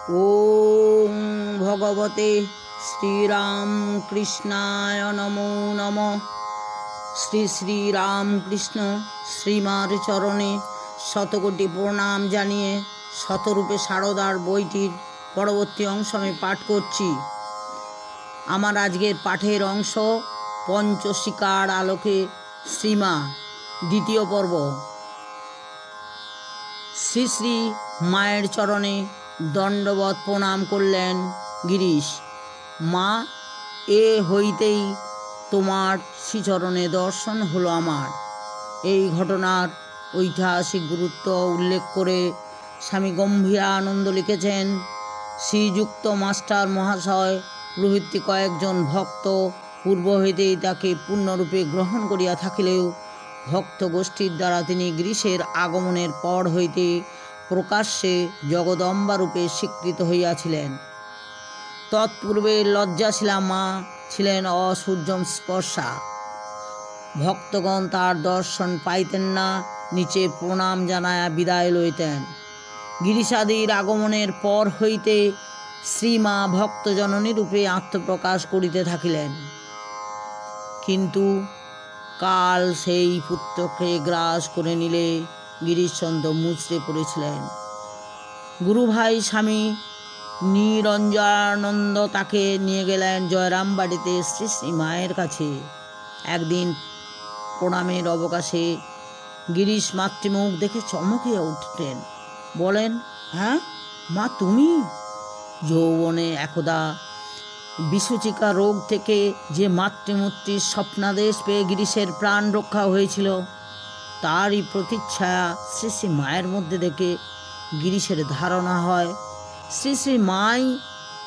ओम भगवते श्रीरामकृष्णाय नमो नमः। श्री श्रीरामकृष्ण श्रीमार चरणे शतकोटी प्रणाम जानिए शतरूपे शारदार বইটির পরবর্তী অংশ আমি পাঠ করছি। আমার আজকের পাঠের অংশ পঞ্চশিকার আলোকে শ্রীমা দ্বিতীয় পর্ব। শ্রী শ্রী মায়ের চরণে দণ্ডবত প্রণাম করলেন গিরিশ। মা, এ হইতেই তোমার শ্রীচরণে দর্শন হলো আমার। এই ঘটনার ঐতিহাসিক গুরুত্ব উল্লেখ করে স্বামী গম্ভীরানন্দ লিখেছেন, শ্রীযুক্ত মাস্টার মহাশয় প্রভৃতি কয়েকজন ভক্ত পূর্ব হইতেই তাকে পূর্ণরূপে গ্রহণ করিয়া থাকিলেও ভক্ত গোষ্ঠীর দ্বারা তিনি গিরিশের আগমনের পর হইতে প্রকাশ্যে জগদম্বারূপে স্বীকৃত হইয়াছিলেন। তৎপূর্বে লজ্জাশীলা মা ছিলেন অসূর্যম স্পর্শা। ভক্তগণ তার দর্শন পাইতেন না, নিচে প্রণাম জানায়া বিদায় লইতেন। গিরিশাদির আগমনের পর হইতে শ্রীমা ভক্তজননী রূপে আত্মপ্রকাশ করিতে থাকিলেন। কিন্তু কাল সেই পুত্রকে গ্রাস করে নিলে গিরিশচন্দ্র মুচড়ে পড়েছিলেন। গুরুভাই স্বামী নিরঞ্জনানন্দ তাকে নিয়ে গেলেন জয়রাম বাড়িতে শ্রী শ্রী মায়ের কাছে। একদিন প্রণামের অবকাশে গিরিশ মাতৃমুখ দেখে চমকিয়া উঠলেন। বলেন, হ্যাঁ মা, তুমি? যৌবনে একদা বিসূচিকা রোগ থেকে যে মাতৃমূর্তির স্বপ্নাদেশ পেয়ে গিরিশের প্রাণ রক্ষা হয়েছিল, তারই প্রতিচ্ছায়া শ্রী শ্রী মায়ের মধ্যে দেখে গিরিশের ধারণা হয় শ্রী শ্রী মাই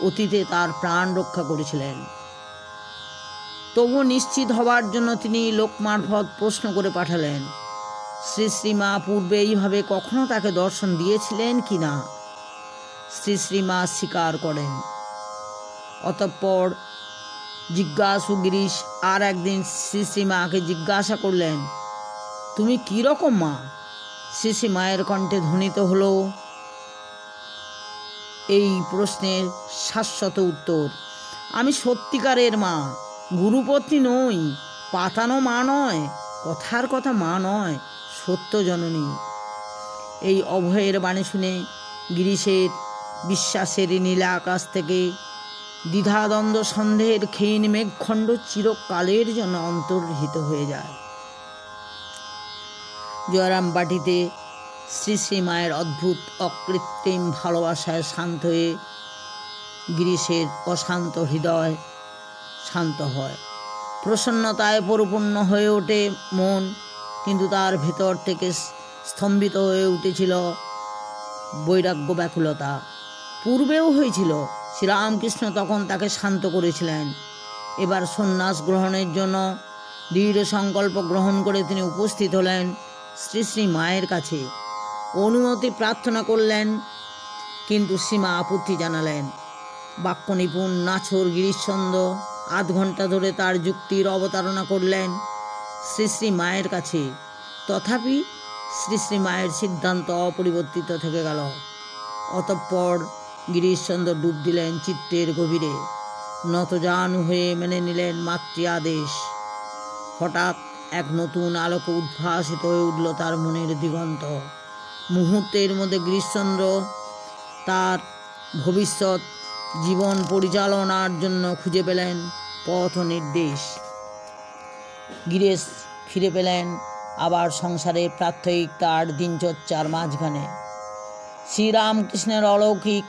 অতীতে তার প্রাণ রক্ষা করেছিলেন। তবু নিশ্চিত হবার জন্য তিনি লোক মারফত প্রশ্ন করে পাঠালেন, শ্রী শ্রী মা পূর্বে এইভাবে কখনো তাকে দর্শন দিয়েছিলেন কি না? শ্রী শ্রী মা স্বীকার করেন। অতঃপর জিজ্ঞাসু গিরিশ আর একদিন শ্রী শ্রী মাকে জিজ্ঞাসা করলেন, তুমি কি রকম মা? শ্রী শ্রী মায়ের কণ্ঠে ধ্বনিত হলো এই প্রশ্নের শাশ্বত উত্তর, আমি সত্যিকারের মা, গুরুপত্নী নই, পাতানো মা নয়, কথার কথা মা নয়, সত্য জননী। এই অভয়ের বাণী শুনে গিরিশের বিশ্বাসের নীলা আকাশ থেকে দ্বিধাদ্বন্দ্ব সন্দেহের ক্ষীণ মেঘখণ্ড চিরকালের জন্য অন্তর্হিত হয়ে যায়। জয়রাম বাটিতে শ্রী শ্রী মায়ের অদ্ভুত অকৃত্রিম ভালোবাসায় শান্ত হয়ে গিরিশের অশান্ত হৃদয় শান্ত হয়। প্রসন্নতায় পরিপূর্ণ হয়ে ওঠে মন, কিন্তু তার ভেতর থেকে স্তম্ভিত হয়ে উঠেছিল বৈরাগ্য ব্যাকুলতা। পূর্বেও হয়েছিল, শ্রীরামকৃষ্ণ তখন তাকে শান্ত করেছিলেন। এবার সন্ন্যাস গ্রহণের জন্য দৃঢ় সংকল্প গ্রহণ করে তিনি উপস্থিত হলেন শ্রী শ্রী মায়ের কাছে। অনুমতি প্রার্থনা করলেন, কিন্তু শ্রীমা আপত্তি জানালেন। বাক্য নিপুণ নাছোর গিরিশচন্দ্র আধ ঘন্টা ধরে তার যুক্তির অবতারণা করলেন শ্রী শ্রী মায়ের কাছে। তথাপি শ্রী শ্রী মায়ের সিদ্ধান্ত অপরিবর্তিত থেকে গেল। অতঃপর গিরিশচন্দ্র ডুব দিলেন চিত্তের গভীরে, নতজানু হয়ে মেনে নিলেন মাতৃ আদেশ। হঠাৎ এক নতুন আলোকে উদ্ভাসিত হয়ে উঠল তার মনের দিগন্ত। মুহূর্তের মধ্যে গিরিশচন্দ্র তার ভবিষ্যৎ জীবন পরিচালনার জন্য খুঁজে পেলেন পথ নির্দেশ। গিরিশ ফিরে পেলেন আবার সংসারে প্রাত্যহিক তার দিনচর্চার মাঝখানে। শ্রীরামকৃষ্ণের অলৌকিক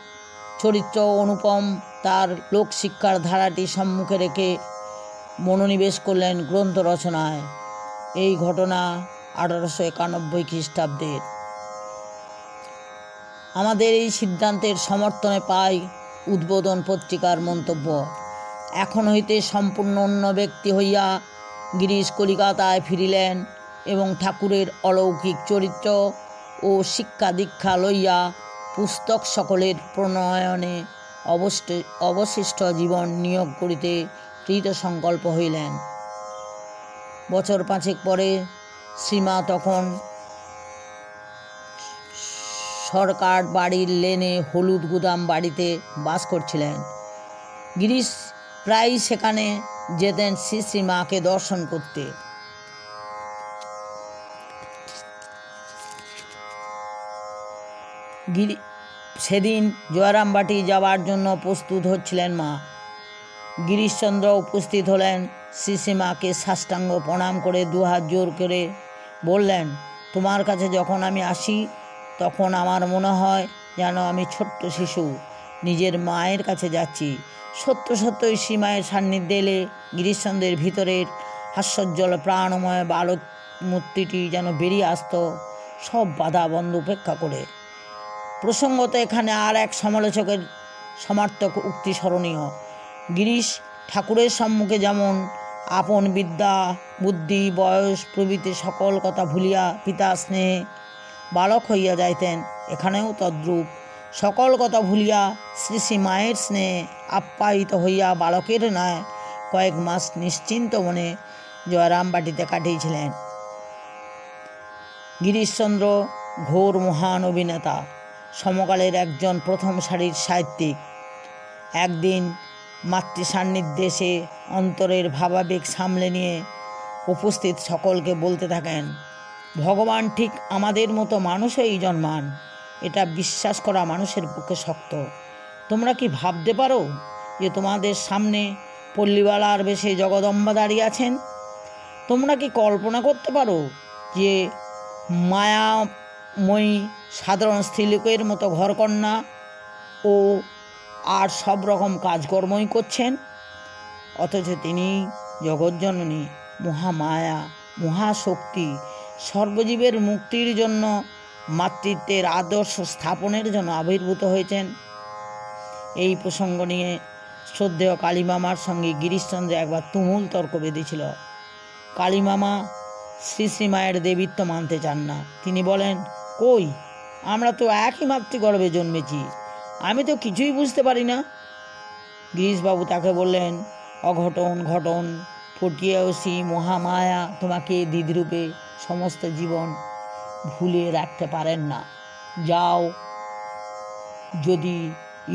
চরিত্র অনুপম তার লোকশিক্ষার ধারাটি সম্মুখে রেখে মনোনিবেশ করলেন গ্রন্থ রচনায়। এই ঘটনা 1891 খ্রিস্টাব্দের। আমাদের এই সিদ্ধান্তের সমর্থনে পাই উদ্বোধন পত্রিকার মন্তব্য। এখন হইতে সম্পূর্ণ অন্য ব্যক্তি হইয়া গিরিশ কলিকাতায় ফিরিলেন এবং ঠাকুরের অলৌকিক চরিত্র ও শিক্ষা দীক্ষা লইয়া পুস্তক সকলের প্রণয়নে অবশিষ্ট জীবন নিয়োগ করিতে কৃত সংকল্প হইলেন। বছর 5 পরে শ্রীমা তখন সরকার বাড়ির লেনে হলুদ গুদাম বাড়িতে বাস করছিলেন। গিরিশ প্রায়ই সেখানে যেতেন শ্রী শ্রী মাকে দর্শন করতে। সেদিন জয়রামবাটি যাওয়ার জন্য প্রস্তুত হচ্ছিলেন মা। গিরিশচন্দ্র উপস্থিত হলেন। শ্রী শ্রী মাকে সাষ্টাঙ্গ প্রণাম করে দুহাত জোর করে বললেন, তোমার কাছে যখন আমি আসি তখন আমার মনে হয় যেন আমি ছোট্ট শিশু নিজের মায়ের কাছে যাচ্ছি। সত্য সত্যই শ্রী মায়ের সান্নিধ্যে এলে গিরিশচন্দ্রের ভিতরের হাস্যোজ্জ্বল প্রাণময় বালক মূর্তিটি যেন বেরিয়ে আসত সব বাধা বন্ধ উপেক্ষা করে। প্রসঙ্গত এখানে আর এক সমালোচকের সমার্থক উক্তি স্মরণীয়। গিরিশ ঠাকুরের সম্মুখে যেমন আপন বিদ্যা বুদ্ধি বয়স প্রভৃতি সকল কথা ভুলিয়া পিতা স্নেহে বালক হইয়া যাইতেন, এখানেও তদ্রূপ সকল কথা ভুলিয়া শ্রী শ্রী মায়ের স্নেহে আপ্যায়িত হইয়া বালকের ন্যায় কয়েক মাস নিশ্চিন্ত মনে জয়রামবাটিতে কাটিয়েছিলেন। গিরিশচন্দ্র ঘোর মহান অভিনেতা, সমকালের একজন প্রথম সারির সাহিত্যিক। একদিন মাতৃ সান্নিধ্যে এসে অন্তরের ভাবাবেগ সামলে নিয়ে উপস্থিত সকলকে বলতে থাকেন, ভগবান ঠিক আমাদের মতো মানুষই জন্মান, এটা বিশ্বাস করা মানুষের পক্ষে শক্ত। তোমরা কি ভাবতে পারো যে তোমাদের সামনে পল্লীবালার বেশে জগদম্বা দাঁড়িয়ে আছেন? তোমরা কি কল্পনা করতে পারো যে মায়াময়ী সাধারণ স্ত্রীলোকের মতো ঘরকন্যা ও আর সব রকম কাজকর্মই করছেন, অথচ তিনি জগজ্জননী মহামায়া মহাশক্তি সর্বজীবের মুক্তির জন্য মাতৃত্বের আদর্শ স্থাপনের জন্য আবির্ভূত হয়েছেন। এই প্রসঙ্গ নিয়ে শ্রদ্ধেয় কালীমামার সঙ্গে গিরিশচন্দ্র একবার তুমুল তর্ক বেঁধেছিল। কালীমামা শ্রী শ্রী মায়ের দেবীত্ব মানতে চান না। তিনি বলেন, কই, আমরা তো একই মাতৃগর্ভে জন্মেছি, আমি তো কিছুই বুঝতে পারি না। গিরিশবাবু তাকে বললেন, অঘটন ঘটন ফটিয়েছি মহামায়া তোমাকে দিদিরূপে সমস্ত জীবন ভুলিয়ে রাখতে পারেন না। যাও, যদি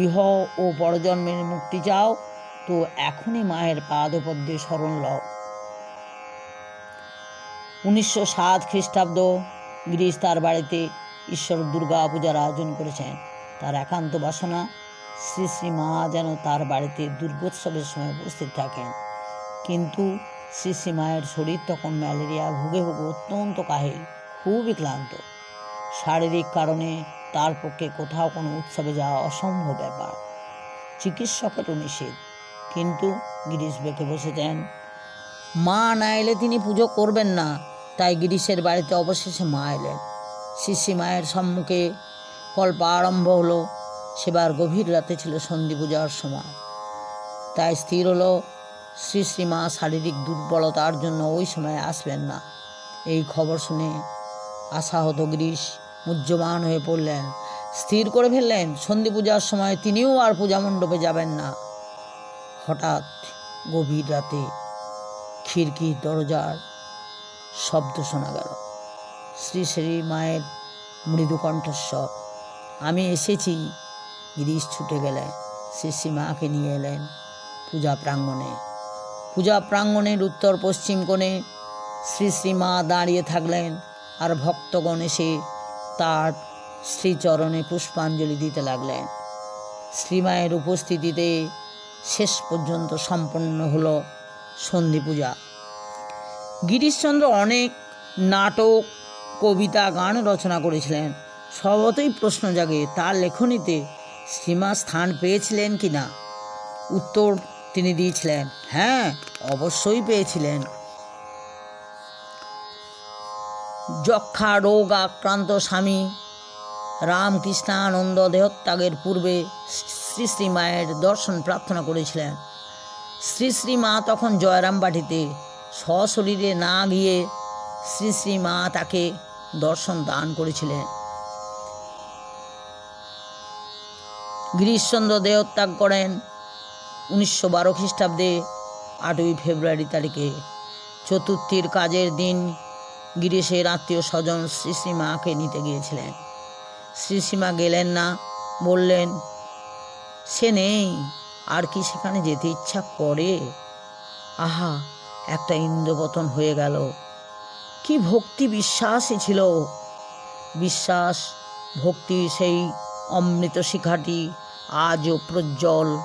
ইহ ও পরজন্মের মুক্তি চাও তো এখনই মায়ের পাদপদ্মে শরণ লও। 1907 খ্রিস্টাব্দ গিরিশ তার বাড়িতে ঈশ্বর দুর্গা পূজার আয়োজন করেছেন। তার একান্ত বাসনা শ্রী শ্রী মা যেন তার বাড়িতে দুর্গোৎসবের সময় উপস্থিত থাকেন। কিন্তু শ্রী শ্রী মায়ের শরীর তখন ম্যালেরিয়া ভুগে ভুগে অত্যন্ত কাহিল, খুবই ক্লান্ত। শারীরিক কারণে তার পক্ষে কোথাও কোনো উৎসবে যাওয়া অসম্ভব ব্যাপার। চিকিৎসকেরও নিষেধ, কিন্তু গিরিশ বেঁকে বসেছেন। মা না এলে তিনি পুজো করবেন না, তাই গিরিশের বাড়িতে অবশেষে মা এলেন। শ্রী শ্রী মায়ের সম্মুখে কল্প আরম্ভ হলো। সেবার গভীর রাতে ছিল সন্ধি পূজার সময়, তাই স্থির হলো শ্রী শ্রী মা শারীরিক দুর্বলতার জন্য ওই সময় আসবেন না। এই খবর শুনে আশাহত গিরিশ মুহ্যমান হয়ে পড়লেন। স্থির করে ফেললেন সন্ধি পূজার সময় তিনিও আর পূজা মণ্ডপে যাবেন না। হঠাৎ গভীর রাতে খিড়কির দরজার শব্দ শোনা গেল। শ্রী শ্রী মায়ের মৃদু কণ্ঠস্বর, আমি এসেছি। গিরিশ ছুটে গেলেন, শ্রী শ্রী মাকে নিয়ে এলেন পূজা প্রাঙ্গণে। পূজা প্রাঙ্গণের উত্তর পশ্চিম কোণে শ্রী শ্রী মা দাঁড়িয়ে থাকলেন, আর ভক্তগণ এসে তার শ্রীচরণে পুষ্পাঞ্জলি দিতে লাগলেন। শ্রীমায়ের উপস্থিতিতে শেষ পর্যন্ত সম্পন্ন হলো সন্ধি পূজা। গিরিশচন্দ্র অনেক নাটক কবিতা গান রচনা করেছিলেন। স্বভাবতই প্রশ্ন জাগে তার লেখনীতে শ্রীমা স্থান পেয়েছিলেন কি না। উত্তর তিনি দিয়েছিলেন, হ্যাঁ অবশ্যই পেয়েছিলেন। যক্ষা রোগ আক্রান্ত স্বামী রামকৃষ্ণানন্দ দেহত্যাগের পূর্বে শ্রী শ্রী মায়ের দর্শন প্রার্থনা করেছিলেন। শ্রী শ্রী মা তখন জয়রামবাটিতে, সশরীরে না গিয়ে শ্রী শ্রী মা তাকে দর্শন দান করেছিলেন। গিরিশচন্দ্র দেহত্যাগ করেন 1912 খ্রিস্টাব্দে 8ই ফেব্রুয়ারি তারিখে। চতুর্থীর কাজের দিন গিরিশের আত্মীয় স্বজন শ্রী শ্রী মাকে নিতে গিয়েছিলেন। শ্রীসীমা গেলেন না, বললেন, সে নেই, আর কি সেখানে যেতে ইচ্ছা করে? আহা, একটা ইন্দ্রপতন হয়ে গেল। কি ভক্তি বিশ্বাসই ছিল! বিশ্বাস ভক্তি সেই অমৃত শিখাটি আজও প্রজ্জ্বল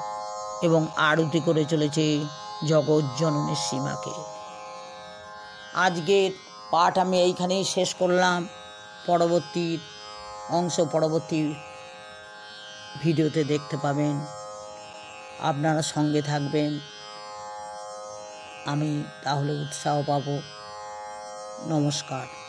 এবং আরতি করে চলেছে জগজ্জননীর সীমাকে। আজকের পাঠ আমি এইখানেই শেষ করলাম। পরবর্তী অংশ পরবর্তী ভিডিওতে দেখতে পাবেন। আপনারা সঙ্গে থাকবেন, আমি তাহলে উৎসাহ পাব। নমস্কার।